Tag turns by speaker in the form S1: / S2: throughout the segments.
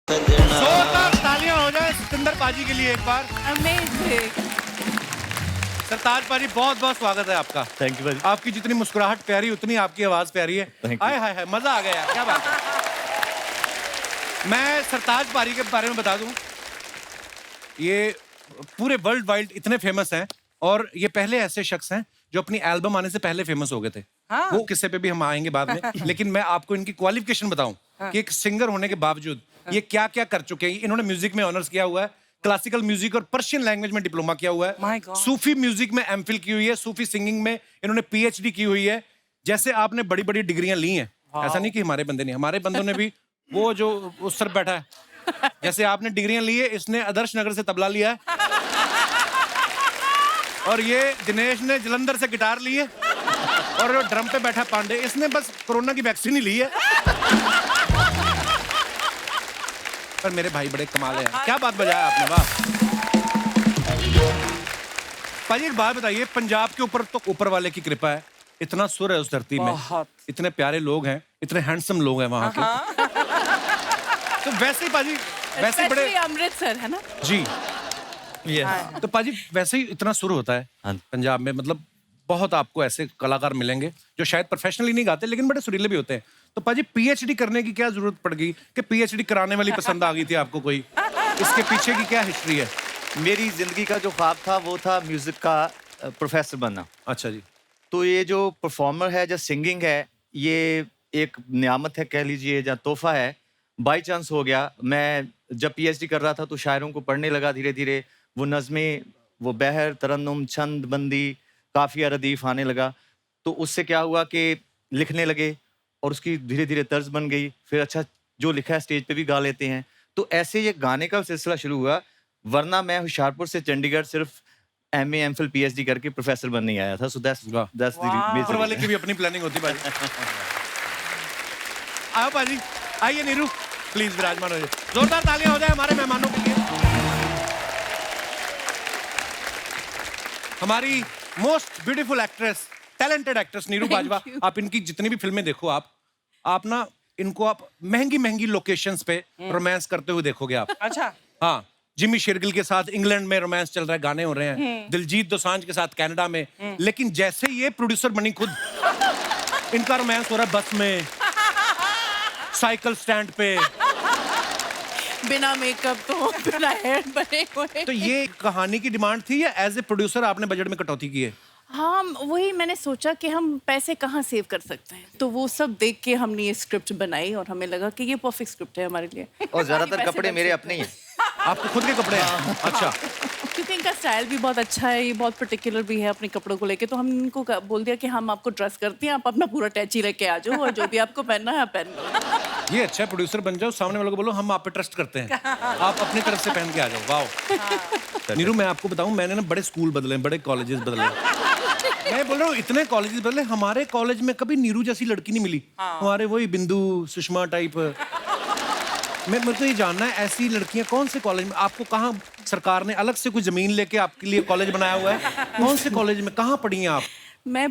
S1: जोरदार तालियां हो जाए सिकंदर पाजी के लिए एक बार।
S2: अमेजिंग।
S1: सरताज पाजी बहुत बहुत स्वागत है आपका।
S3: थैंक यू भाजी।
S1: आपकी जितनी मुस्कुराहट प्यारी उतनी आपकी आवाज प्यारी है।
S3: Thank you.
S1: हाय हाय हाय मजा आ गया यार, क्या बात है। मैं सरताज पाजी के बारे में बता दूं, ये पूरे वर्ल्ड वाइड इतने फेमस हैं और ये पहले ऐसे शख्स हैं जो अपनी एल्बम आने से पहले फेमस हो गए थे।
S2: हाँ।
S1: वो किस्से पे भी हम आएंगे बाद में लेकिन मैं आपको इनकी क्वालिफिकेशन बताऊं कि एक सिंगर होने के बावजूद ये क्या क्या कर चुके हैं। इन्होंने म्यूजिक में ऑनर्स किया हुआ है, क्लासिकल म्यूजिक और पर्शियन लैंग्वेज में डिप्लोमा किया हुआ
S2: My
S1: है,
S2: God.
S1: सूफी म्यूजिक में एमफिल की हुई है, सूफी सिंगिंग में इन्होंने पीएचडी की हुई है। जैसे आपने बड़ी बड़ी डिग्रियां ली हैं, ऐसा नहीं कि हमारे बंदे नहीं, हमारे बंदों ने भी वो जो उस सर बैठा है, जैसे आपने डिग्रियां ली है, इसने आदर्श नगर से तबला लिया है और ये दिनेश ने जलंधर से गिटार ली है और ड्रम पे बैठा पांडे, इसने बस कोरोना की वैक्सीन ही ली है। पर मेरे भाई बड़े कमाल है यार। क्या बात बजाया आपने, वाह। भाई एक बात बताइए, पंजाब के ऊपर तो ऊपर वाले की कृपा है, इतना सुर है उस धरती में,
S2: बहुत।
S1: इतने प्यारे लोग हैं, इतने हैंडसम लोग हैं वहां के। तो वैसे ही पाजी, वैसे ही बड़े
S2: Especially अमृतसर है ना।
S1: जी।
S2: हाँ।
S1: तो पाजी वैसे ही इतना सुर होता है
S3: हाँ।
S1: पंजाब में, मतलब बहुत आपको ऐसे कलाकार मिलेंगे जो शायद प्रोफेशनली नहीं गाते लेकिन बड़े सुरीले भी होते हैं। तो पाजी पीएचडी करने की क्या जरूरत पड़ गई कि पीएचडी कराने वाली पसंद आ गई थी आपको कोई? इसके पीछे की क्या हिस्ट्री है?
S3: मेरी जिंदगी का जो ख्वाब था वो था म्यूजिक का प्रोफेसर बनना।
S1: अच्छा जी।
S3: तो ये जो परफॉर्मर है, जो सिंगिंग है, ये एक नियामत है कह लीजिए, या तोहफा है। बाई चांस हो गया। मैं जब पीएचडी कर रहा था तो शायरों को पढ़ने लगा धीरे धीरे। वो नज़में, वो बहर, तरन्नुम, छंद बंदी, काफिया, रदीफ आने लगा। तो उससे क्या हुआ कि लिखने लगे और उसकी धीरे धीरे तर्ज बन गई। फिर अच्छा जो लिखा है स्टेज पे भी गा लेते हैं। तो ऐसे ये गाने का सिलसिला शुरू हुआ। वरना मैं होशियारपुर से चंडीगढ़ सिर्फ एमए एमफिल पीएचडी करके प्रोफेसर बनने आया था। सो दैट्स
S1: वाह। ऊपर वाले की भी अपनी प्लानिंग होती है पाजी। आओ पाजी, आइए नीरू, प्लीज विराजमान हो जाइए। जोरदार तालियां हो जाए हमारे मेहमानों के लिए। हमारी most beautiful actress, talented actress Neeru Bajwa.
S2: you.
S1: आप इनकी जितनी भी फिल्में देखो, आप ना इनको आप महंगी महंगी लोकेशंस पे रोमांस करते हुए देखोगे आप।
S2: अच्छा।
S1: हाँ, जिमी शेरगिल के साथ इंग्लैंड में रोमांस चल रहा है, गाने हो रहे हैं। दिलजीत दोसांझ के साथ कनाडा में। लेकिन जैसे ये प्रोड्यूसर बनी खुद, इनका रोमांस हो रहा है बस में, साइकिल स्टैंड पे।
S2: बिना मेकअप तो बिना हेयर बने हुए।
S1: तो ये कहानी की डिमांड थी या एज ए प्रोड्यूसर आपने बजट में कटौती की है?
S2: हाँ, वही मैंने सोचा कि हम पैसे कहाँ सेव कर सकते हैं, तो वो सब देख के हमने ये स्क्रिप्ट बनाई और हमें लगा कि ये परफेक्ट स्क्रिप्ट है हमारे लिए।
S3: और ज्यादातर
S2: पैसे
S3: कपड़े
S2: बच
S3: मेरे
S2: सकते
S3: अपने ही हैं।
S1: आपको खुद के कपड़े हैं? अच्छा।
S2: क्योंकि इनका स्टाइल भी बहुत अच्छा है, ये बहुत पर्टिकुलर भी है अपने कपड़ों को लेके। तो हम इनको बोल दिया कि हम आपको ट्रस्ट करते हैं, आप अपना पूरा टैची लेके आ जाओ और जो भी आपको पहनना है आप पहन लो।
S1: ये अच्छा है, प्रोड्यूसर बन जाओ, सामने वालों को बोलो हम आप पे ट्रस्ट करते हैं, आप अपनी तरफ से पहन के आ जाओ। वाओ। नीरू, मैं आपको बताऊं, मैंने ना बड़े स्कूल बदले, बड़े कॉलेजेस बदले। मैं बोल रहा हूँ इतने कॉलेजेस बदले, हमारे कॉलेज में कभी नीरू जैसी लड़की नहीं मिली। हमारे वही बिंदु सुषमा टाइप। मेरे को ये जानना है, ऐसी लड़कियां कौन से कॉलेज में, आपको कहाँ सरकार ने अलग से कोई जमीन लेके आपके लिए कॉलेज बनाया हुआ है? कौन से कॉलेज में, कहाँ पढ़ी हैं आप?
S2: मैं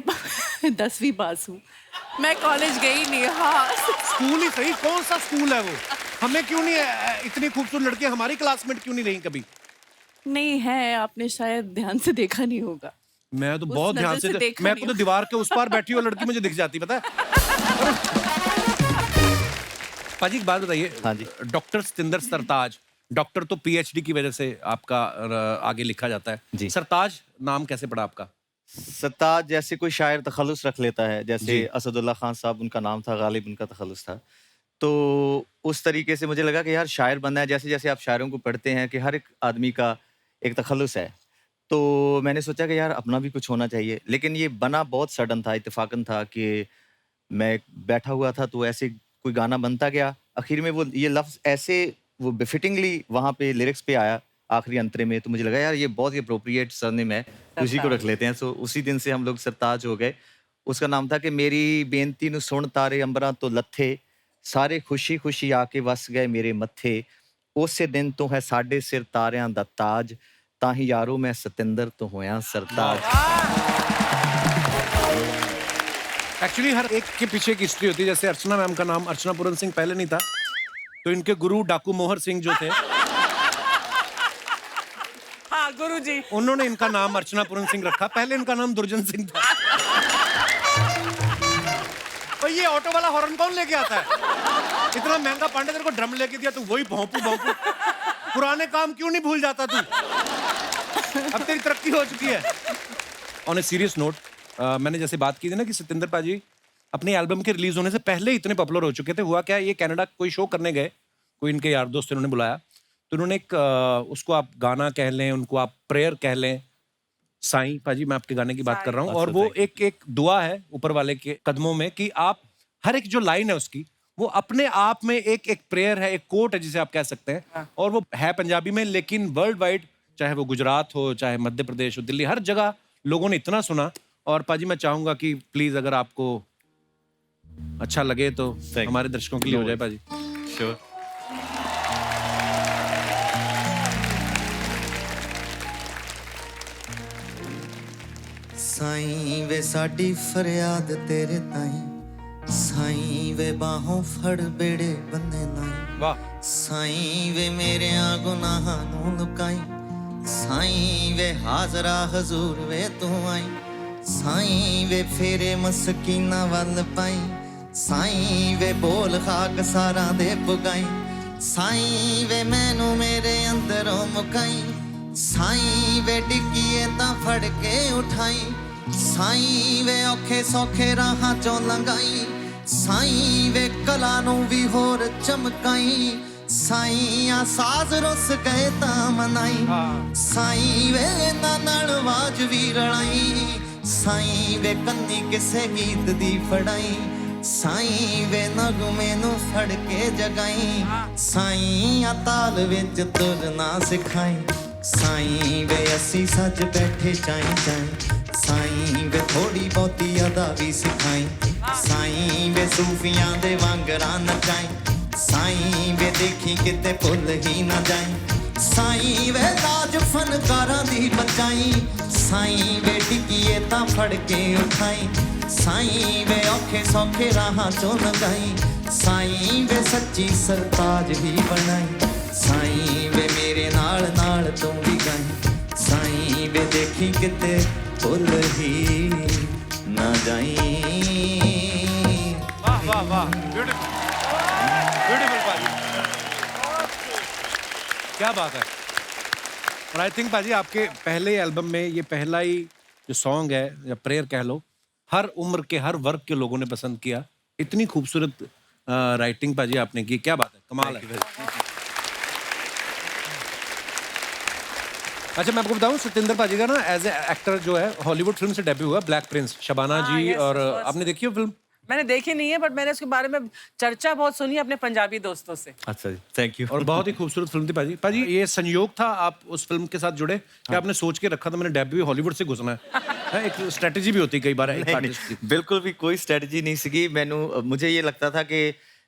S2: 10वीं पास हूँ, मैं कॉलेज गई नहीं। हाँ,
S1: स्कूल ही सही, कौन सा स्कूल है वो? हमें क्यों नहीं, इतनी खूबसूरत लड़कियां हमारी क्लासमेट क्यों नहीं रही कभी?
S2: नहीं है, आपने शायद ध्यान से देखा नहीं होगा।
S1: मैं तो
S2: उस
S1: बहुत ध्यान
S2: नज़र
S1: से
S2: से देखा
S1: मैं
S2: नहीं
S1: को तो दीवार के उस पार बैठी हुई लड़की मुझे दिख जाती, पता है। पाजी एक बात बताइए।
S3: हाँ जी।
S1: डॉक्टर सतिंदर सरताज, डॉक्टर तो पीएचडी की वजह से आपका आगे लिखा जाता है
S3: जी।
S1: सरताज नाम कैसे पड़ा आपका?
S3: सरताज जैसे कोई शायर तखल्लुस रख लेता है,
S1: जी।
S3: जैसे असदुल्ला खान साहब उनका नाम था, गालिब उनका तखल्लुस था। तो उस तरीके से मुझे लगा कि यार शायर बनना है। जैसे जैसे आप शायरों को पढ़ते हैं कि हर एक आदमी का एक तखल्लुस है, तो मैंने सोचा कि यार अपना भी कुछ होना चाहिए। लेकिन ये बना बहुत सडन था, इत्तेफाकन था कि मैं बैठा हुआ था तो ऐसे कोई गाना बनता गया। आखिर में वो ये लफ्ज़ ऐसे वो बेफिटिंगली वहाँ पे लिरिक्स पे आया आखिरी अंतरे में। तो मुझे लगा यार ये बहुत ही अप्रोप्रिएट सरनेम है, उसी को रख लेते हैं। सो उसी दिन से हम लोग सरताज हो गए। उसका नाम था कि मेरी बेनती नु सुन तारे अंबरां तो लथे, सारे खुशी खुशी आके वस गए मेरे मत्थे, उसे दिन तो है साडे सिर तारियां दा ताज, ताही यारो मैं सतिंदर तो होया सरताज।
S1: एक्चुअली हर एक के पीछे एक हिस्ट्री होती है। जैसे अर्चना मैम का नाम अर्चना पूरन सिंह पहले नहीं था, तो इनके गुरु डाकू मोहर सिंह जो थे,
S4: हाँ गुरु जी।
S1: उन्होंने इनका नाम अर्चना पूरन सिंह रखा। पहले इनका नाम दुर्जन सिंह था। तो ये ऑटो वाला हॉर्न कौन लेके आता है? इतना महंगा पांडे तेरे को ड्रम लेके दिया, तू वही भोंपू भोंपू। पुराने काम क्यों नहीं भूल जाता तू? अब तेरी तरक्की हो चुकी है। ऑन ए सीरियस नोट, मैंने जैसे बात की थी ना कि सत्येंद्र पाजी अपनी एल्बम के रिलीज होने से पहले इतने पॉपुलर हो चुके थे। हुआ क्या, ये कनाडा कोई शो करने गए, कोई इनके यार दोस्त इन्होंने बुलाया, तो उन्होंने एक उसको आप गाना कह लें, उनको आप प्रेयर कह लें, साईं पाजी मैं आपके गाने की बात कर रहा हूँ, और वो एक दुआ है ऊपर वाले के कदमों में कि आप हर एक जो लाइन है उसकी, वो अपने आप में एक प्रेयर है, एक कोट है जिसे आप कह सकते हैं। और वो है पंजाबी में, लेकिन वर्ल्ड वाइड, चाहे वो गुजरात हो, चाहे मध्य प्रदेश हो, दिल्ली, हर जगह लोगों ने इतना सुना। और पाजी मैं चाहूंगा कि प्लीज अगर आपको अच्छा लगे तो हमारे दर्शकों के लिए हो जाए पाजी।
S3: श्योर।
S5: साईं वे साडी फरियाद तेरे ताईं, साईं वे बाहों फड़ बेड़े बंदे नाई,
S1: वाह।
S5: साईं वे मेरे गुनाहां नूं लुकाई, साईं वे हाजरा हजूर वे तू आई, साईं वे फेरे मस्कीना वल पाई, साईं वे बोल खाक सारा दे पुगाई, साईं वे मैनू मेरे अंदरों मुकाई, साईं वे डिग्गिए तां फड़ के उठाई, साईं वे औखे सौखे राहां चों लंघाई, साईं वे कला नूं भी होर चमकाई, साईं आ साज रुस गए तां मनाई, साईं वे इन्हां नाल आवाज भी रलाई, साईं वे कन्नी किसे गीत दी फड़ाई, साईं वे नगमे नूं फड़ के जगाई, साईं आ ताल विच तुरना सिखाई, साईं वे असी सज बैठे चाई चाई, साईं वे थोड़ी बहुती अदा भी सिखाई, साईं वे सूफियां दे वांगरा नचाई, साईं वे देखी किते भुल ही ना जाई, साईं वे लाज फनकारां दी बचाई, साईं वे टिकिए तां फड़ के उठाई, साईं वे औखे सौखे राहां चों लंघाई, साईं वे सच्ची सरताज ही बनाई, साईं वे मेरे नाल नाल तू भी गाई, साईं वे देखी किते भुल ही ना जाई।
S1: वाह वाह वाह, ब्यूटीफुल ब्यूटीफुल पाजी, क्या बात है। और आई थिंक पाजी आपके पहले एल्बम में ये पहला ही जो सॉन्ग है या प्रेयर कह लो, हर उम्र के हर वर्ग के लोगों ने पसंद किया। इतनी खूबसूरत राइटिंग पाजी आपने की, क्या बात है, कमाल है। अच्छा मैं आपको बताऊं, सत्येंद्र पाजी का ना एज ए एक्टर जो है हॉलीवुड फिल्म से डेब्यू हुआ, ब्लैक प्रिंस, शबाना जी, और आपने देखी हो फिल्म?
S4: मैंने देखी नहीं है, बट मैंने उसके बारे में चर्चा बहुत सुनी है अपने पंजाबी दोस्तों से।
S3: अच्छा जी, थैंक यू।
S1: और बहुत ही खूबसूरत फिल्म थी पाजी। पाजी ये संयोग था आप उस फिल्म के साथ जुड़े कि आपने सोच के रखा था मैंने डेब्यू हॉलीवुड से घुसना है? एक स्ट्रेटजी भी होती है कई बार एक आर्टिस्ट की।
S3: बिल्कुल भी कोई स्ट्रेटजी नहीं सीगी। मुझे ये लगता था कि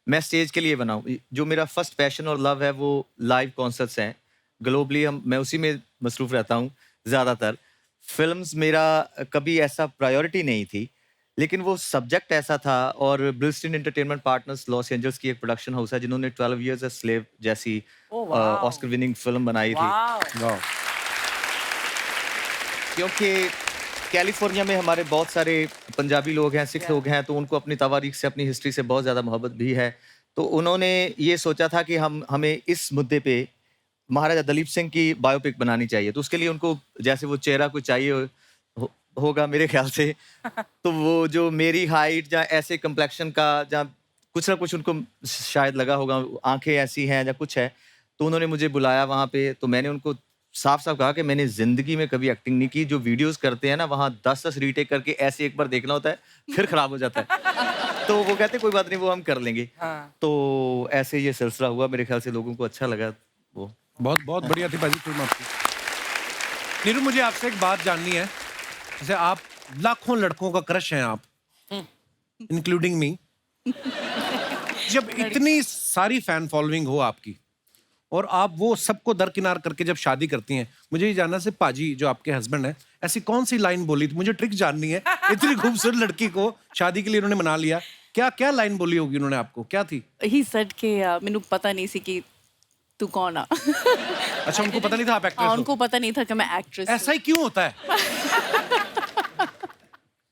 S3: मैं स्टेज के लिए बनाऊं। जो मेरा फर्स्ट पैशन और लव है वो लाइव कॉन्सर्ट्स हैं। ग्लोबली मैं उसी में मसरूफ रहता हूँ ज़्यादातर। फिल्म्स मेरा कभी ऐसा प्रायोरिटी नहीं थी, लेकिन वो सब्जेक्ट ऐसा था। और ब्रिलस्टन एंटरटेनमेंट पार्टनर्स लॉस एंजल्स की एक प्रोडक्शन हाउस है जिन्होंने 12 इयर्स अ स्लेव जैसी ऑस्कर विनिंग फिल्म बनाई थी। क्योंकि कैलिफोर्निया में हमारे बहुत सारे पंजाबी लोग हैं, सिख लोग हैं, तो उनको अपनी तवारीख से, अपनी हिस्ट्री से बहुत ज़्यादा मोहब्बत भी है। तो उन्होंने ये सोचा था कि हमें इस मुद्दे पे महाराजा दलीप सिंह की बायोपिक बनानी चाहिए। तो उसके लिए उनको जैसे वो चेहरा कोई चाहिए होगा मेरे ख्याल से। तो वो जो मेरी हाइट या ऐसे कम्प्लेक्शन का, या कुछ ना कुछ उनको शायद लगा होगा, आंखें ऐसी हैं या कुछ है, तो उन्होंने मुझे बुलाया वहाँ पे। तो मैंने उनको साफ साफ कहा कि मैंने जिंदगी में कभी एक्टिंग नहीं की। जो वीडियोस करते हैं ना, वहाँ 10-10 रीटेक करके ऐसे एक बार देखना होता है, फिर खराब हो जाता है। तो वो कहते कोई बात नहीं, वो हम कर लेंगे। तो ऐसे ये सिलसिला हुआ। मेरे ख्याल से लोगों को अच्छा लगा। वो
S1: बहुत बहुत बढ़िया थी पाजी फिल्म आपकी। नीरू, मुझे आपसे एक बात जाननी है। जैसे आप लाखों लड़कों का क्रश हैं आप, इंक्लूडिंग मी। जब इतनी सारी फैन फॉलोइंग हो आपकी और आप वो सबको दरकिनार करके जब शादी करती हैं, मुझे ये जानना से पाजी जो आपके हस्बैंड हैं, ऐसी कौन सी लाइन बोली थी? मुझे ट्रिक जाननी है। इतनी खूबसूरत लड़की को शादी के लिए उन्होंने मना लिया, क्या क्या लाइन बोली होगी उन्होंने आपको, क्या थी?
S2: ही सेड कि मैनू पता नहीं सी कि तू कौन आ।
S1: अच्छा, उनको पता नहीं था आप एक्ट्रेस हो?
S2: उनको पता नहीं था कि मैं एक्ट्रेस।
S1: ऐसा ही क्यों होता है?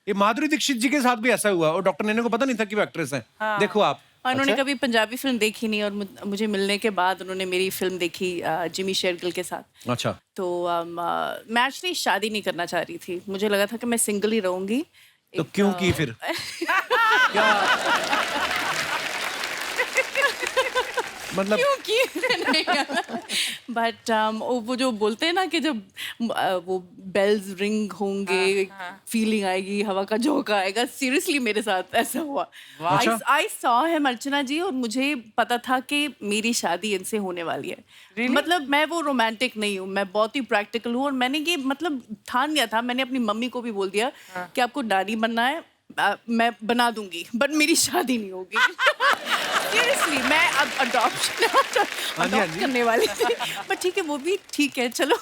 S1: ये माधुरी दीक्षित जी के साथ भी ऐसा हुआ और डॉक्टर नैना को पता नहीं था कि वो एक्ट्रेस हैं। देखो आप।
S2: और उन्होंने
S3: अच्छा?
S2: कभी पंजाबी फिल्म देखी नहीं और मुझे मिलने के बाद उन्होंने मेरी फिल्म देखी जिमी शेरगिल के साथ।
S1: अच्छा,
S2: तो मैं एक्चुअली शादी नहीं करना चाह रही थी, मुझे लगा था कि मैं सिंगल ही रहूंगी।
S1: तो क्यों की फिर? क्या मतलब?
S2: बट वो जो बोलते हैं ना कि जब वो बेल्स रिंग होंगे, फीलिंग आएगी, हवा का झोंका आएगा, सीरियसली मेरे साथ ऐसा हुआ।
S1: अच्छा।
S2: आई सॉ हिम अर्चना जी, और मुझे पता था कि मेरी शादी इनसे होने वाली है। मतलब मैं वो रोमांटिक नहीं हूँ, मैं बहुत ही प्रैक्टिकल हूँ, और मैंने ये मतलब ठान लिया था। मैंने अपनी मम्मी को भी बोल दिया कि आपको नानी बनना है, मैं बना दूंगी, बट मेरी शादी नहीं होगी। सीरियसली मैं अब अडॉप्ट करने वाली थी, बट ठीक है, वो भी ठीक है, चलो।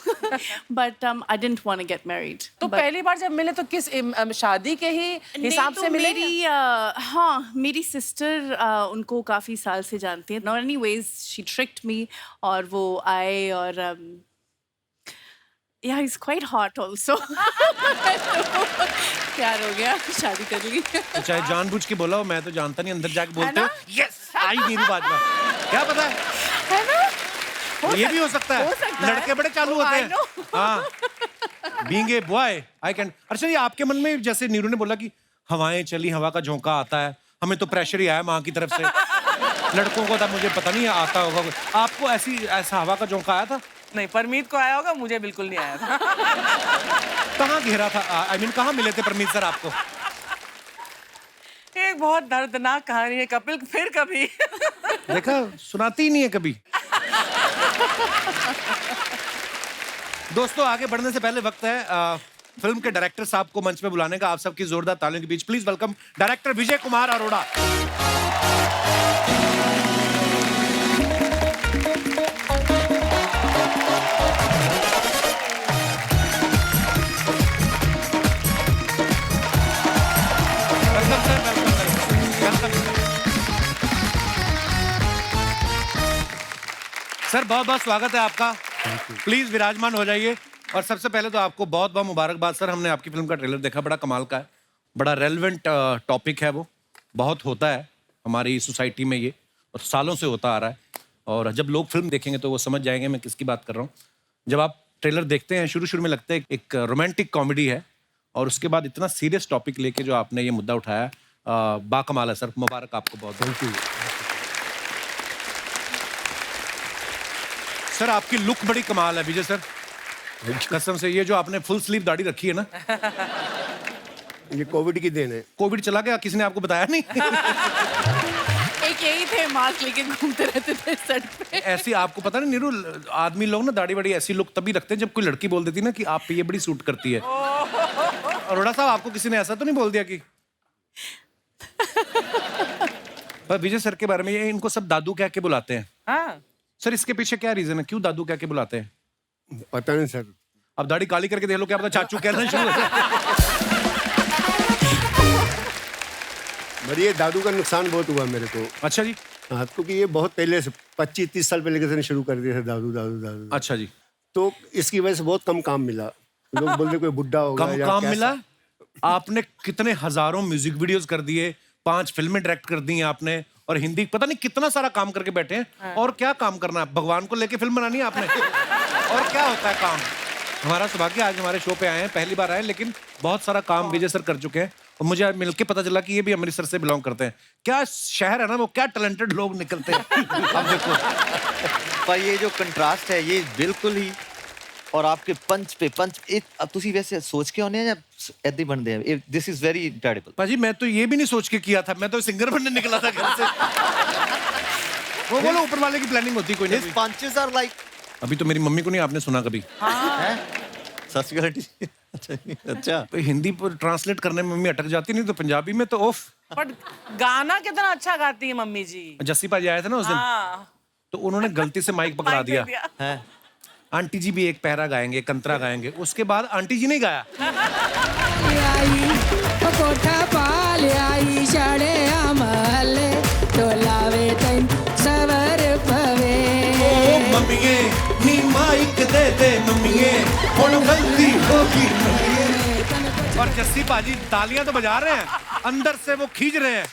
S2: But I didn't want to get married.
S4: तो पहली बार जब मिले तो किस शादी के ही हिसाब से मिले?
S2: हाँ, मेरी सिस्टर उनको काफी साल से जानती है। नॉट एनीवेज, शी ट्रिक्ड मी, और वो आए और yeah, he's quite hot also. प्यार हो गया, शादी कर ली।
S1: तो चाहे जानबूझ के बोला हो, मैं तो जानता नहीं, अंदर जाके बोलते हो यस आई नीरू बाजवा, क्या पता
S2: है ना?
S1: ये भी हो सकता है। लड़के बड़े चालू होते हैं। हाँ, being a boy I can. अच्छा, ये आपके मन में जैसे नीरू ने बोला कि हवाएं चली, हवा का झोंका आता है, हमें तो प्रेशर ही आया माँ की तरफ से, लड़कों को था मुझे पता नहीं आता होगा, आपको ऐसा हवा का झोंका आया था?
S4: नहीं, परमीत को आया होगा, मुझे बिल्कुल नहीं आया था।
S1: कहाँ घेरा था? आई मीन कहाँ मिले थे परमीत सर आपको?
S4: एक बहुत दर्दनाक कहानी है कपिल, फिर कभी।
S1: देखा, सुनाती ही नहीं है कभी। दोस्तों, आगे बढ़ने से पहले वक्त है फिल्म के डायरेक्टर साहब को मंच पे बुलाने का। आप सबकी जोरदार तालियों के बीच please welcome director Vijay Kumar Arora. Sir, बहुत बहुत स्वागत है आपका। प्लीज विराजमान हो जाइए। और सबसे पहले तो आपको बहुत बहुत मुबारकबाद सर। हमने आपकी फिल्म का ट्रेलर देखा, बड़ा कमाल का है, बड़ा रेलेवेंट टॉपिक है, वो बहुत होता है हमारी सोसाइटी में ये, और सालों से होता आ रहा है। और जब लोग फिल्म देखेंगे तो वो समझ जाएंगे मैं किसकी बात कर रहा हूँ। जब आप ट्रेलर देखते हैं, शुरू में लगता है एक रोमांटिक कॉमेडी है, और उसके बाद इतना सीरियस टॉपिक लेके जो आपने ये मुद्दा उठाया, बाकमाल है सर। मुबारक आपको बहुत। Thank you sir. आपकी लुक बड़ी कमाल है विजय सर, कसम से। ये जो आपने फुल स्लीव दाढ़ी रखी है ना,
S6: ये कोविड की देन है।
S1: कोविड चला गया, किसी ने आपको बताया नहीं?
S2: एक यही थे, मास्क लेके घूमते रहते थे सेट पे।
S1: ऐसी आपको पता नहीं नीरू, आदमी लोग ना दाढ़ी बड़ी ऐसी लुक तभी रखते हैं जब कोई लड़की बोल देती ना कि आप पे ये बड़ी सूट करती है। अरोड़ा साहब, आपको किसी ने ऐसा तो नहीं बोल दिया कि? पर विजय सर के बारे में, ये इनको सब दादू कह के बुलाते हैं।
S4: हाँ,
S1: सर, इसके पीछे क्या रीजन है, क्यों दादू कह के बुलाते हैं?
S6: पता नहीं सर।
S1: अब दाढ़ी काली करके देख लो, क्या पता चाचू कहना शुरू हो जाए।
S6: पर ये दादू का नुकसान बहुत हुआ मेरे को।
S1: अच्छा जी।
S6: हाँ, क्योंकि ये बहुत पहले से 25-30 साल पहले किसी ने शुरू कर दिया था दादू दादू दादू।
S1: अच्छा जी।
S6: तो इसकी वजह से बहुत कम काम मिला। लोग बोलते कोई बुड्ढा होगा
S1: कम
S6: या
S1: काम
S6: कैसा।
S1: मिला? आपने कितने हजारों म्यूजिक वीडियोस कर दिए, 5 फिल्में डायरेक्ट कर दी हैं आपने, और हिंदी पता नहीं कितना सारा काम करके बैठे हैं। और क्या काम करना है? भगवान को लेके फिल्म बनानी है आपने? और क्या होता है काम? हमारा सौभाग्य, आज हमारे शो पे आए हैं, पहली बार आए, लेकिन बहुत सारा काम विजय सर कर चुके हैं। और मुझे मिलके पता चला कि ये भी अमृतसर से बिलोंग करते हैं। क्या शहर है ना वो, क्या टैलेंटेड लोग निकलते हैं। अब देखो,
S3: पर ये जो कंट्रास्ट है, ये बिल्कुल ही, और आपके पंच पे पंच, अब तुसी वैसे सोच के होने हैं या ऐसे ही बनते हैं? This is very incredible.
S1: पाजी, मैं तो ये भी नहीं सोच के किया था, मैं तो सिंगर बनने निकला था घर से। वो बोलो ऊपर वाले की प्लानिंग होती कोई नहीं।
S3: His punches are like,
S1: अभी तो मेरी मम्मी को नहीं आपने सुना कभी।
S3: सच गारंटी। अच्छा,
S1: तो हिंदी पर ट्रांसलेट करने में मम्मी अटक जाती, नहीं तो पंजाबी में तो ओफ।
S4: बट गाना कितना अच्छा गाती है मम्मी जी।
S1: जस्सी पाजी आए थे ना उस दिन,
S4: हाँ,
S1: तो उन्होंने गलती से माइक पकड़ा
S4: माइक
S1: दिया।
S4: दे दिया।
S3: है
S1: आंटी जी भी एक पहरा गाएंगे, कंतरा गाएंगे, उसके बाद आंटी जी ने गाया।
S7: आई कोठा पाल आई शाळे आम
S1: हुण गलती होगी और जस्सी पाजी तालियां तो बजा रहे हैं, अंदर से वो खींच रहे हैं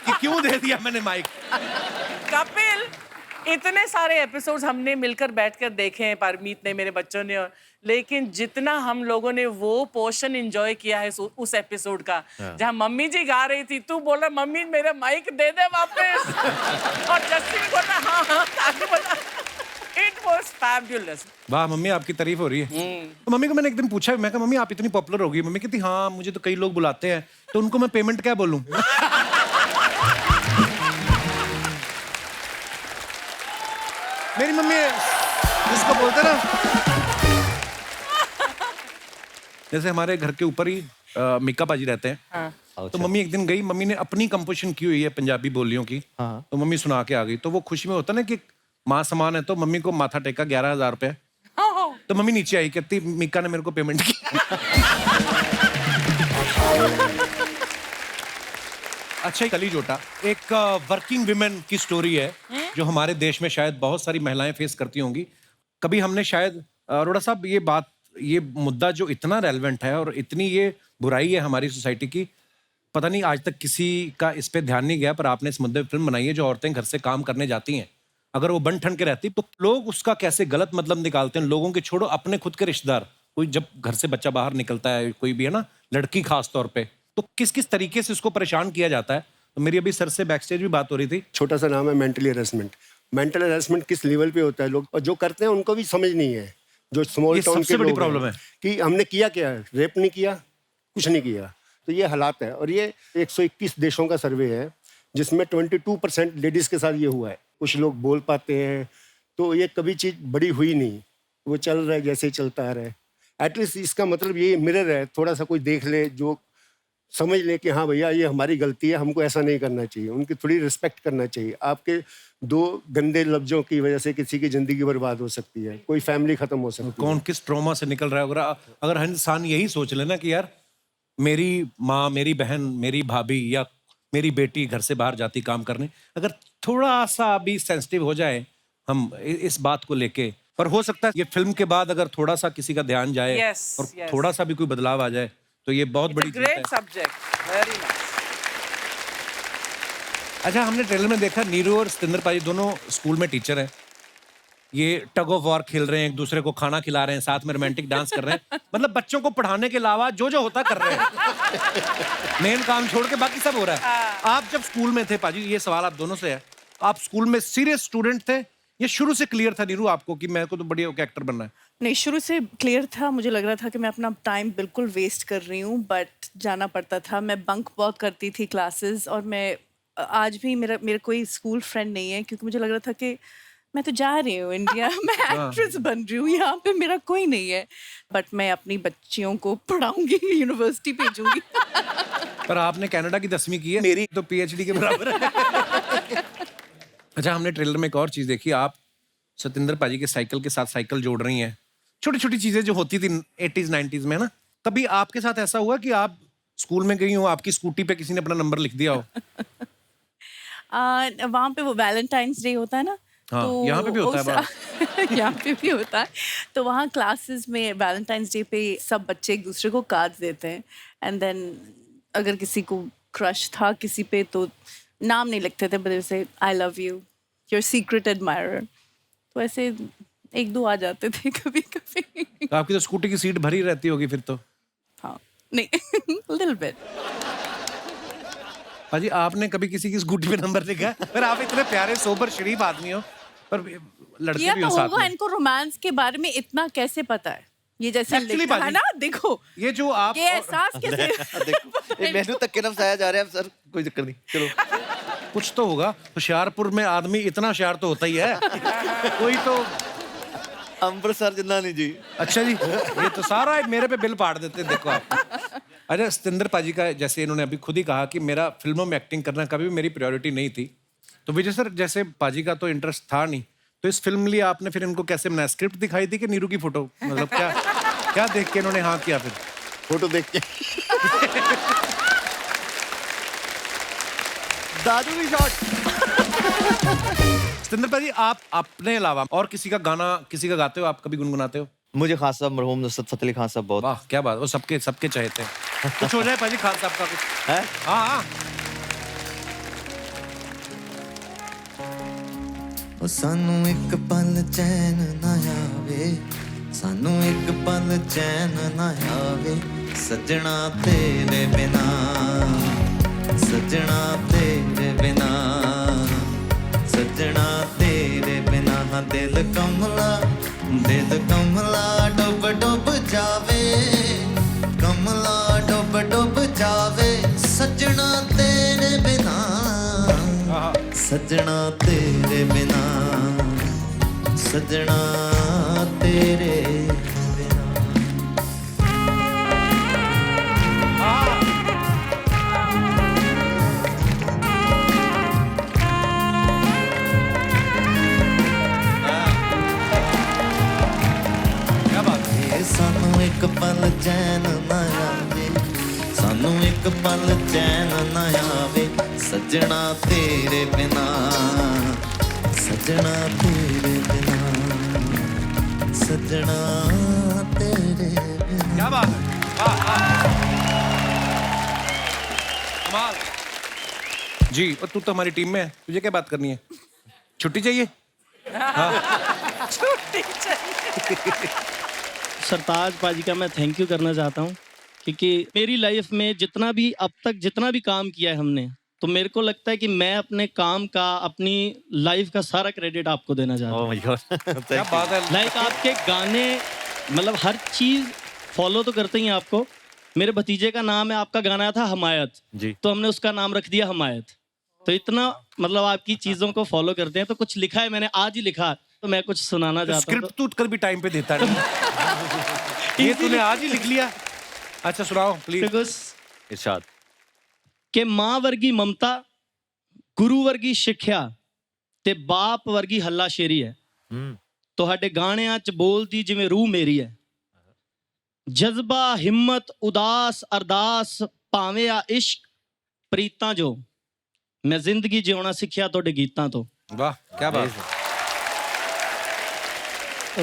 S1: कि क्यों दे दिया मैंने माइक।
S4: कपिल, इतने सारे एपिसोड्स हमने मिलकर बैठकर देखे हैं, परमीत ने, मेरे बच्चों ने, और लेकिन जितना हम लोगों ने वो पोर्शन एंजॉय किया है उस एपिसोड का, जहां मम्मी जी गा रही थी, तू बोल रहा मम्मी मेरा माइक दे दे वापस और जस्सी भी बोल रहा हाँ हाँ ताकि बोला। It was fabulous.
S1: वाह मम्मी, आपकी तारीफ हो रही है। तो मम्मी को मैंने एक दिन पूछा, मैं कहा मम्मी आप इतनी पॉपुलर हो गई। मम्मी कहती हाँ मुझे तो कई लोग बुलाते हैं, तो उनको मैं पेमेंट क्या बोलूं? मेरी मम्मी जिसको बोलते ना, जैसे हमारे घर के ऊपर ही मिक्का पाजी रहते हैं, तो मम्मी एक दिन गई, मम्मी ने अपनी कंपोजिशन की हुई है पंजाबी बोलियों की, तो मम्मी सुना के आ गई। तो वो खुशी में होता ना कि माँ समान है, तो मम्मी को माथा टेका 11,000 रुपए। तो मम्मी नीचे आई, कहती मिक्का ने मेरे को पेमेंट की। अच्छा, कली जोटा एक वर्किंग विमेन की स्टोरी है जो हमारे देश में शायद बहुत सारी महिलाएं फेस करती होंगी। कभी हमने शायद अरोड़ा साहब ये मुद्दा जो इतना रेलेवेंट है और इतनी ये बुराई है हमारी सोसाइटी की, पता नहीं आज तक किसी का इस पे ध्यान नहीं गया, पर आपने इस मुद्दे पे फिल्म बनाई है। जो औरतें घर से काम करने जाती हैं, अगर वो बन ठन के रहती तो लोग उसका कैसे गलत मतलब निकालते हैं। लोगों के छोड़ो, अपने खुद के रिश्तेदार, कोई जब घर से बच्चा बाहर निकलता है, कोई भी है ना, लड़की खास तौर पे, तो किस किस तरीके से उसको परेशान किया जाता है। तो मेरी अभी सर से बैक स्टेज भी बात हो रही थी।
S6: छोटा सा नाम है मेंटली हरेसमेंट। मेंटल हरेसमेंट किस लेवल पे होता है, लोग और जो करते हैं उनको भी समझ नहीं है। जो स्मॉल टाउन के
S1: बड़ी
S6: लोग
S1: प्रॉब्लम
S6: हैं
S1: है
S6: कि हमने किया क्या, रेप नहीं किया, कुछ नहीं किया, तो ये हालात है। और ये 121 देशों का सर्वे है जिसमें 22% लेडीज के साथ ये हुआ है। कुछ लोग बोल पाते हैं, तो ये कभी चीज़ बड़ी हुई नहीं, वो चल रहा है जैसे ही चलता आ रहा है। एटलीस्ट इसका मतलब ये मिरर है, थोड़ा सा कोई देख ले, जो समझ ले कि हाँ भैया ये हमारी गलती है, हमको ऐसा नहीं करना चाहिए, उनकी थोड़ी रिस्पेक्ट करना चाहिए। आपके 2 गंदे लफ्जों की वजह से किसी की जिंदगी बर्बाद हो सकती है, कोई फैमिली खत्म हो सकती है।
S1: कौन किस ट्रॉमा से निकल रहा है। अगर हर इंसान यही सोच लेना कि यार मेरी माँ, मेरी बहन, मेरी भाभी या मेरी बेटी घर से बाहर जाती काम करने, अगर थोड़ा सा भी सेंसिटिव हो जाए हम इस बात को लेके, पर हो सकता है ये फिल्म के बाद अगर थोड़ा सा किसी का ध्यान जाए और थोड़ा सा भी कोई बदलाव आ जाए, तो ये बहुत बड़ी
S4: ग्रेट सब्जेक्ट, वेरी नाइस।
S1: अच्छा, हमने ट्रेलर में देखा नीरू और सतिंदर पाजी दोनों स्कूल में टीचर हैं। ये टग ऑफ वॉर खेल रहे हैं, एक दूसरे को खाना खिला रहे हैं, साथ में रोमांटिक डांस कर रहे हैं। मतलब बच्चों को पढ़ाने के अलावा जो जो होता कर रहे हैं। मेन काम छोड़ के बाकी सब हो रहा है। आप जब स्कूल में थे पाजी, ये सवाल आप दोनों से है, आप स्कूल में सीरियस स्टूडेंट थे, ये शुरू से क्लियर था नीरू आपको कि मेरे को तो बढ़िया एक्टर बनना है?
S2: नहीं, शुरू से क्लियर था। मुझे लग रहा था कि मैं अपना टाइम बिल्कुल वेस्ट कर रही हूँ, बट जाना पड़ता था। मैं बंक बहुत करती थी क्लासेस, और मैं आज भी मेरा कोई स्कूल फ्रेंड नहीं है, क्योंकि मुझे लग रहा था कि मैं तो जा रही हूँ इंडिया, मैं एक्ट्रेस बन रही हूँ, यहाँ पे मेरा कोई नहीं है। बट मैं अपनी बच्चियों को पढ़ाऊंगी, यूनिवर्सिटी भेजूंगी।
S1: पर आपने कनाडा की 10वीं की है, मेरी तो PhD के बराबर है। अच्छा, हमने ट्रेलर में एक और चीज देखी, आप सतिंदर पाजी के साइकिल के साथ साइकिल जोड़ रही हैं। छोटी छोटी चीजें जो होती थी 80s 90s में ना, कभी आपके साथ ऐसा हुआ कि आप स्कूल में गई हो, आपकी स्कूटी पे किसी ने अपना नंबर लिख दिया हो?
S2: वहाँ पे वो वैलेंटाइंस डे होता है ना,
S1: हाँ,
S2: तो
S1: यहाँ पे भी होता है।
S2: यहाँ पे भी होता है। तो वहाँ क्लासेस में वैलेंटाइंस डे पे सब बच्चे एक दूसरे को कार्ड्स देते हैं, एंड देन अगर किसी को क्रश था किसी पे, तो नाम नहीं लिखते थे, बट से I love you, your secret admirer. तो ऐसे 1-2 आ जाते थे कभी कभी।
S1: तो आपकी तो स्कूटी की सीट भरी रहती होगी फिर तो।
S2: हाँ, नहीं, लिटिल बिट।
S1: पाजी, आपने कभी किसी की स्कूटी पे नंबर लिखा है? पर आप इतने प्यारे सोबर शरीफ आदमी हो, पर लड़के
S2: किया
S1: भी
S2: तो
S1: हो साथ
S2: होगा।
S1: में।
S2: इनको रोमांस के बारे में इतना कैसे पता है? ये जैसे
S1: Actually,
S2: लिखा है
S1: बाजी,
S2: ना, देखो
S1: ये जो आप
S2: ये एहसास कैसे?
S3: देखो ये मेनू तक के नाम बताया जा रहा है सर, कोई चक्कर नहीं, चलो।
S1: कुछ तो होगा। होशियारपुर में आदमी इतना होशियार तो होता ही है। कोई तो
S3: अमृतसर जिन्ना नहीं जी।
S1: अच्छा जी, ये तो सारा मेरे पे बिल पाड़ देते हैं, देखो आप। अच्छा, सतिंदर पाजी का जैसे इन्होंने अभी खुद ही कहा कि मेरा फिल्मों में एक्टिंग करना कभी भी मेरी प्रायोरिटी नहीं थी, तो विजय सर जैसे पाजी का तो इंटरेस्ट था नहीं, तो इस फिल्म लिए आपने फिर इनको कैसे बनाया? स्क्रिप्ट दिखाई थी कि नीरू की फोटो? मतलब क्या देख के इन्होंने हाँ किया फिर?
S6: फोटो देख के।
S3: दादू भी शॉट।
S1: सतिंदर पाजी, आप अपने अलावा और किसी का गाना किसी का गाते हो? आप कभी गुनगुनाते हो?
S3: मुझे खान साहब मरहूम नुसरत फ़तेह अली खान साहब बहुत
S1: वाह क्या बात, वो सबके सबके चाहते हैं। कुछ हो जाए पाजी खान साहब का कुछ।
S3: है।
S1: हाँ हाँ
S5: ओ सानू एक पल चैन ना आवे, सानू एक पल चैन ना आवे, सजना तेरे बिना, सजना तेरे बिना, सजना तेरे बिना। दिल कमला डुब डुब जावे, कमला डुब डुब जावे, सजना तेरे बिना, सजना तेरे बिना, सजना तेरे बिना।
S1: क्या बात है।
S5: ये सानू एक पल चैन ना आवे, सानू एक पल चैन ना आवे, सजना तेरे बिना, सजना तेरे बिना, सजना तेरे बिना।
S1: क्या बात है। वाह वाह कमाल। जी और तू तो हमारी टीम में है, तुझे क्या बात करनी है? छुट्टी चाहिए?
S4: छुट्टी चाहिए।
S7: सरताज पाजी का मैं थैंक यू करना चाहता हूँ क्योंकि मेरी लाइफ में जितना भी अब तक जितना भी काम किया है हमने, तो मेरे को लगता है कि मैं अपने काम का, अपनी लाइफ का सारा क्रेडिट आपको देना चाहता हूँ।
S3: ओह माय गॉड,
S1: क्या बात है।
S7: लाइक आपके गाने, मतलब हर चीज़ फॉलो तो करते ही हैं आपको। मेरे भतीजे का नाम है, आपका गाना था हमायत
S3: जी।
S7: तो हमने उसका नाम रख दिया हमायत। तो इतना मतलब आपकी चीज़ों को फॉलो करते हैं। तो कुछ लिखा है, मैंने आज ही लिखा, तो मैं कुछ सुनाना चाहता हूँ।
S1: स्क्रिप्ट तू कल भी टाइम पे देता नहीं। ये तूने आज ही लिख लिया। अच्छा सुनाओ प्लीज।
S3: इरशाद।
S7: कि मां वर्गी ममता, गुरु वर्गी ਸਿੱਖਿਆ ਤੇ ਬਾਪ ਵਰਗੀ ਹੱਲਾਸ਼ੇਰੀ ਹੈ। ਤੁਹਾਡੇ ਗਾਣਿਆਂ 'ਚ ਬੋਲਦੀ ਜਿਵੇਂ ਰੂਹ ਮੇਰੀ ਹੈ। ਜਜ਼ਬਾ, ਹਿੰਮਤ, ਉਦਾਸ, ਅਰਦਾਸ, ਭਾਵੇਂ ਆ ਇਸ਼ਕ, ਪ੍ਰੀਤਾਂ ਜੋ ਮੈਂ ਜ਼ਿੰਦਗੀ ਜਿਉਣਾ ਸਿੱਖਿਆ ਤੁਹਾਡੇ ਗੀਤਾਂ ਤੋਂ।
S1: वाह क्या बात है।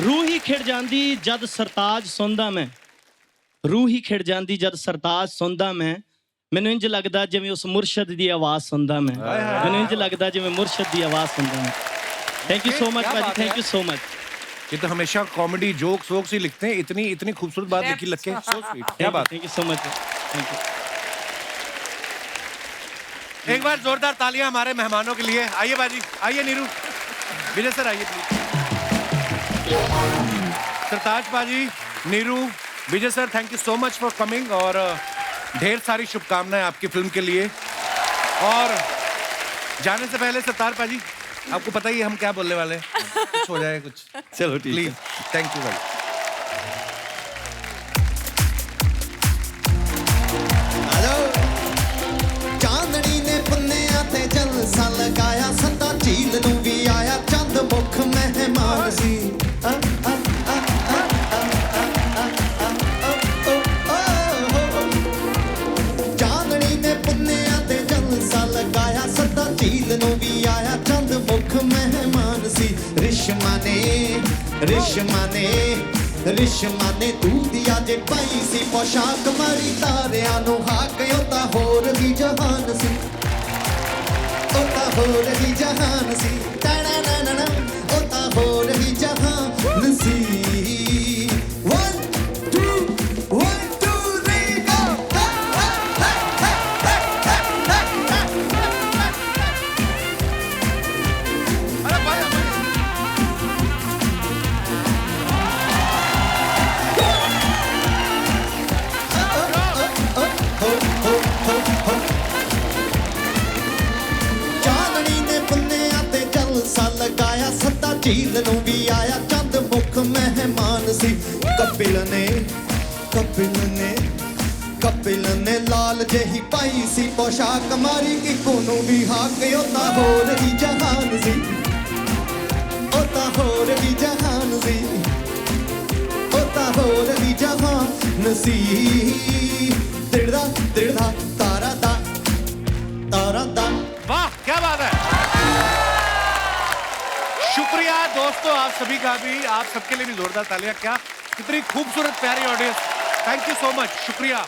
S7: ਰੂਹ ਹੀ ਖਿੜ ਜਾਂਦੀ ਜਦ ਸਰਤਾਜ ਸੁਣਦਾ ਮੈਂ, ਰੂਹ ਹੀ ਖਿੜ ਜਾਂਦੀ ਜਦ ਸਰਤਾਜ ਸੁਣਦਾ ਮੈਂ। ਮੈਨੂੰ ਇੰਜ ਲੱਗਦਾ ਜਿਵੇਂ ਉਸ ਮੁਰਸ਼ਦ ਦੀ ਆਵਾਜ਼ ਸੁਣਦਾ ਮੈਂ। ਮੈਨੂੰ ਇੰਜ ਲੱਗਦਾ ਜਿਵੇਂ ਮੁਰਸ਼ਦ ਦੀ ਆਵਾਜ਼ ਸੁਣਦਾ ਮੈਂ। थैंक यू सो मच भाजी, थैंक यू सो मच।
S1: ये तो हमेशा कॉमेडी जोक्स वोक्स ही लिखते हैं, इतनी इतनी खूबसूरत बात लिखी लग के। So sweet. क्या बात।
S7: Thank you so much, thank you.
S1: एक बार जोरदार तालियां हमारे मेहमानों के लिए। आइए बाजी, आइए नीरू, विजय सर आइए प्लीज। सरताज बाजी, Neeru, Vijay sir, thank you so much for coming और ढेर सारी शुभकामनाएं आपकी फिल्म के लिए। और जाने से पहले सरताज बाजी, आपको पता ही है हम क्या बोलने वाले हैं। कुछ हो जाए कुछ।
S3: चलो ठीक है।
S1: प्लीज, थैंक यू भाई।
S5: ਚਾਂਦਣੀ ਨੇ ਪੁੰਨਿਆਂ ਤੇ ਜਲਸਾ ਲਗਾਇਆ, ਸੱਤਾ ਝੀਲ ਨੂੰ ਵੀ ਆਇਆ ਚੰਦ ਮੁਖ ਮਹਿਮਾਨ ਸੀ। ਚਾਂਦਣੀ ਨੇ ਪੁੰਨਿਆਂ ਤੇ ਜਲਸਾ ਲਗਾਇਆ, ਸੱਤਾ ਝੀਲ ਨੂੰ ਵੀ ਆਇਆ ਚੰਦ ਮੁਖ ਮਹਿਮਾਨ ਸੀ। ਰਿਸ਼ਮਾ ਨੇ ਦੂਧੀਆ ਜੇ ਪਾਈ ਸੀ ਪੋਸ਼ਾਕ, ਮਾਰੀ ਤਾਰਿਆਂ ਨੂੰ ਹਾਕ, ਉਹ ਤਾਂ ਹੋਰ ਵੀ ਜਹਾਨ ਸੀ, ਉਹ ਤਾਂ ਹੋਰ ਵੀ ਜਹਾਨ ਸੀ। ਉਹ ਤਾਂ ਹੋਰ ਵੀ ਜਹਾਨ ਸੀ। 1 2 1 2 3 go। ਚਾਂਦਣੀ ਨੇ ਪੁੰਨਿਆਂ ਤੇ ਜਲਸਾ ਲਗਾਇਆ, ਸੱਤਾ ਝੀਲ ਨੂੰ ਵੀ ਆਇਆ ਚੰਦ ਮੁਖ ਮਹਿਮਾਨ ਸੀ। ਕਪਿਲ ਨੇ ਲਾਲ ਜਿਹੀ ਪਾਈ ਸੀ ਪੋਸ਼ਾਕ, ਮਾਰੀ ਇੱਕੋ ਨੂੰ ਵੀ ਹਾਕ, ਉਹ ਤਾਂ ਹੋਰ ਵੀ ਜਹਾਨ ਸੀ, ਉਹ ਤਾਂ ਹੋਰ ਵੀ ਜਹਾਨ ਸੀ, ਉਹ ਤਾਂ ਹੋਰ ਵੀ ਜਹਾਨ ਸੀ। ਦਿੜਦਾ ਤਾਰਾ ਦਾ
S1: वाह क्या बात है। शुक्रिया दोस्तों आप सभी का भी, आप सबके लिए भी जोरदार तालियां। क्या कितनी खूबसूरत प्यारी audience, thank you so much, शुक्रिया।